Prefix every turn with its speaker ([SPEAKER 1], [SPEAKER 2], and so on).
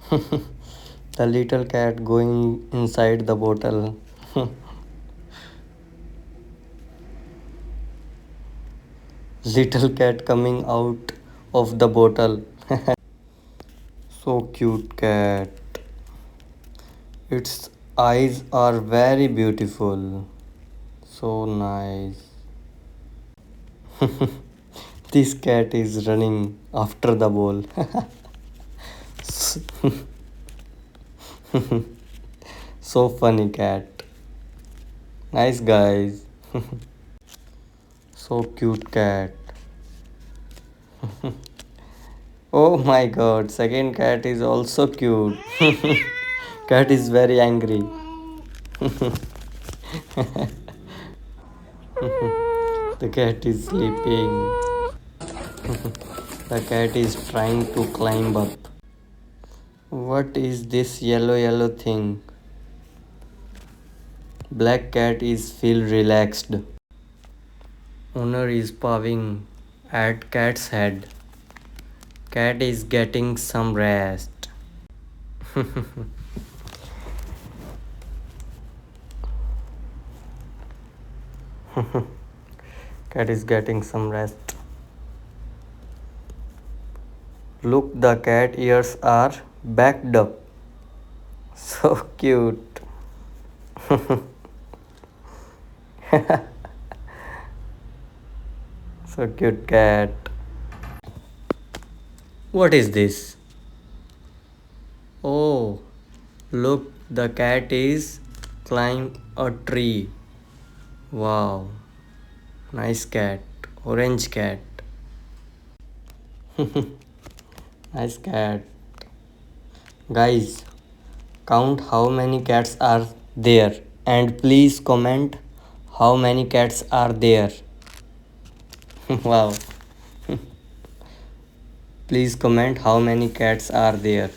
[SPEAKER 1] The little cat going inside the bottle. Little cat coming out of the bottle. So cute cat. Its eyes are very beautiful. So nice. This cat is running after the ball. So funny cat. Nice guys. So cute cat. Oh my god, second cat is also cute. Cat is very angry. The cat is sleeping. The cat is trying to climb up. What is this yellow thing? Black cat is feel relaxed. Owner is pawing at cat's head. Cat is getting some rest. Cat is getting some rest. Look, the cat ears are backed up. So cute. So cute cat. What is this? Oh, look, the cat is climb a tree. Wow, nice cat. Orange cat. Nice cat. Guys, count how many cats are there and please comment how many cats are there. Wow. Please comment how many cats are there.